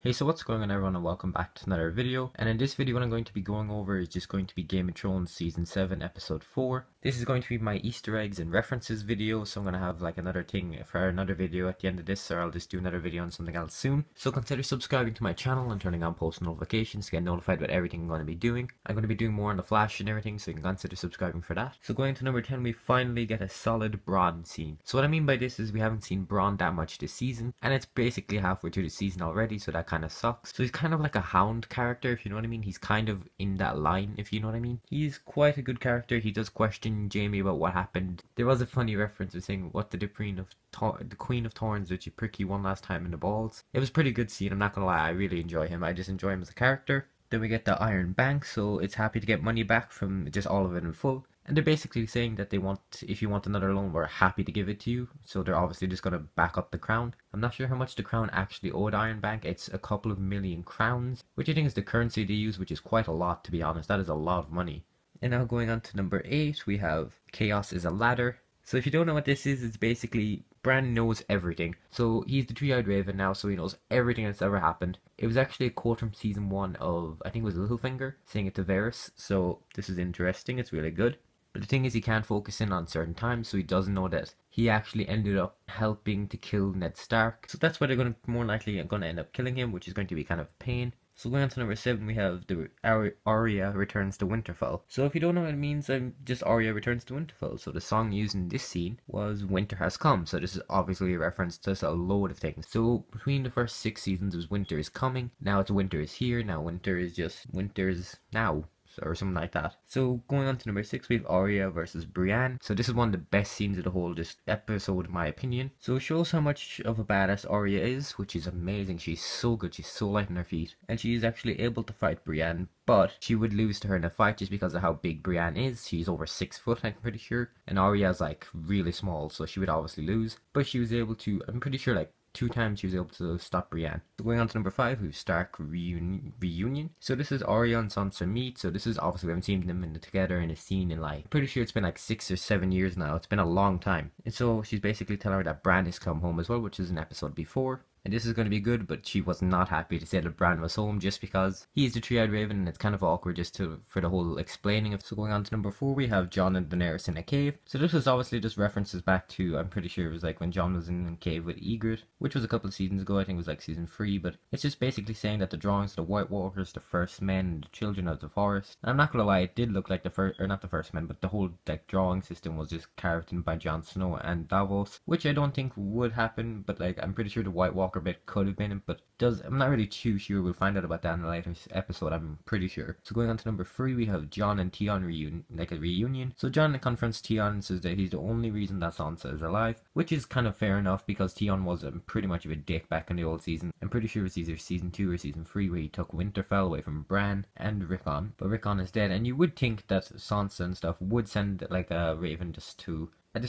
Hey, so what's going on everyone, and welcome back to another video. And in this video what I'm going to be going over is just going to be Game of Thrones Season 7 Episode 4. This is going to be my Easter eggs and references video, so I'm going to have like another thing for another video at the end of this, or I'll just do another video on something else soon. So consider subscribing to my channel and turning on post notifications to get notified about everything I'm going to be doing. I'm going to be doing more on the Flash and everything, so you can consider subscribing for that. So going to number 10, we finally get a solid Bronn scene. So what I mean by this is we haven't seen Bronn that much this season, and it's basically halfway through the season already, so that kind of sucks. So he's kind of like a Hound character, if you know what I mean. He's kind of in that line, if you know what I mean. He's quite a good character. He does question Jamie about what happened. There was a funny reference of saying, what did the Queen of Thorns did you prick you one last time in the balls? It was a pretty good scene, I'm not gonna lie. I really enjoy him. I just enjoy him as a character. Then we get the Iron Bank, so it's happy to get money back from just all of it in full. And they're basically saying that they want, if you want another loan, we're happy to give it to you. So they're obviously just going to back up the crown. I'm not sure how much the crown actually owed Iron Bank. It's a couple of million crowns, which I think is the currency they use, which is quite a lot, to be honest. That is a lot of money. And now going on to number 8, we have Chaos is a Ladder. So if you don't know what this is, it's basically Bran knows everything. So he's the Three-Eyed Raven now, so he knows everything that's ever happened. It was actually a quote from season 1 of, I think it was Littlefinger, saying it to Varys. So this is interesting, it's really good. But the thing is, he can't focus in on certain times, so he doesn't know that he actually ended up helping to kill Ned Stark. So that's why they're going to more likely going to end up killing him, which is going to be kind of a pain. So going on to number 7, we have the Arya returns to Winterfell. So if you don't know what it means, just Arya returns to Winterfell. So the song used in this scene was Winter Has Come. So this is obviously a reference to a load of things. So between the first 6 seasons, it was Winter is Coming. Now it's Winter is Here. Now Winter is just Winter's Now, or something like that. So going on to number 6, we have Arya versus Brienne. So this is one of the best scenes of the whole episode in my opinion. So it shows how much of a badass Arya is, which is amazing. She's so good, she's so light on her feet, and she is actually able to fight Brienne, but she would lose to her in a fight just because of how big Brienne is. She's over 6 foot, I'm pretty sure, and Arya is like really small, so she would obviously lose. But she was able to, I'm pretty sure, like 2 times she was able to stop Brienne. So going on to number 5, we have Stark reunion. So this is Arya and Sansa meet. So this is obviously, we haven't seen them together in a scene in like, pretty sure it's been like 6 or 7 years now. It's been a long time. And so she's basically telling her that Bran has come home as well, which is an episode before. And this is going to be good, but she was not happy to say that Bran was home just because he's the Three-Eyed Raven, and it's kind of awkward just for the whole explaining of. So going on to number 4, we have Jon and Daenerys in a cave. So this was obviously just references back to, I'm pretty sure it was like when Jon was in a cave with Ygritte, which was a couple of seasons ago. I think it was like season 3, but it's just basically saying that the drawings of the White Walkers, the first men, and the children of the forest. And I'm not gonna lie, it did look like the first, or not the first men, but the whole like drawing system was just carved in by Jon Snow and Davos, which I don't think would happen, but like I'm pretty sure the White Walker bit could have been, but I'm not really too sure. We'll find out about that in a later episode, I'm pretty sure. So going on to number 3, we have Jon and Theon reunion. So Jon confronts Theon and says that he's the only reason that Sansa is alive, which is kind of fair enough because Theon was pretty much of a dick back in the old season. I'm pretty sure it was either season 2 or season 3 where he took Winterfell away from Bran and Rickon, but Rickon is dead, and you would think that Sansa and stuff would send like a raven just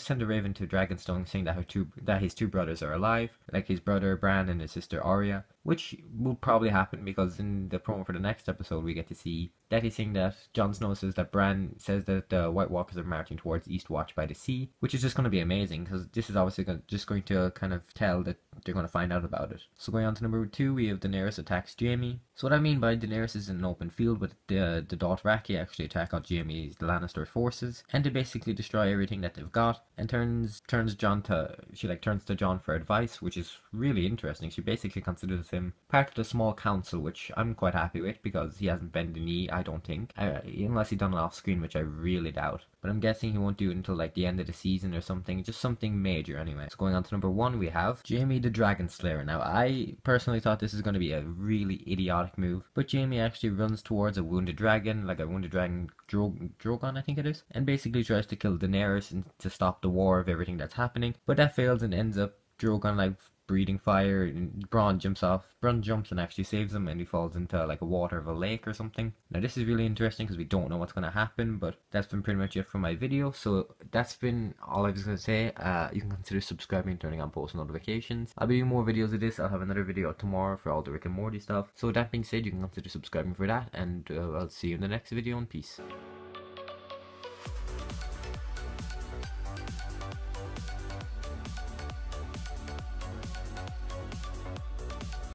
send a raven to Dragonstone saying that his two brothers are alive, like his brother Bran and his sister Arya, which will probably happen because in the promo for the next episode we get to see that he's saying that Jon Snow says that Bran says that the White Walkers are marching towards Eastwatch by the sea, which is just going to be amazing because this is obviously just going to kind of tell that they're going to find out about it. So going on to number 2, we have Daenerys attacks Jaime. So what I mean by Daenerys is in an open field, but the Dothraki actually attack on Jaime's Lannister forces, and they basically destroy everything that they've got, and turns Jon to Jon for advice, which is really interesting. She basically considers him part of the small council, which I'm quite happy with because he hasn't bent the knee, I don't think, unless he's done it off screen, which I really doubt. But I'm guessing he won't do it until like the end of the season or something, just something major anyway. So going on to number 1, we have Jaime the Dragon Slayer. Now I personally thought this is going to be a really idiotic move, but Jaime actually runs towards a wounded dragon, like a wounded dragon Drogon I think it is, and basically tries to kill Daenerys and to stop the war of everything that's happening, but that fails and ends up Drogon like breathing fire, and Bronn jumps and actually saves him, and he falls into like a water of a lake or something. Now this is really interesting because we don't know what's going to happen, but that's been pretty much it for my video. So that's been all I was going to say. You can consider subscribing and turning on post notifications. I'll be doing more videos of this. I'll have another video tomorrow for all the Rick and Morty stuff. So with that being said, you can consider subscribing for that, and I'll see you in the next video, and peace.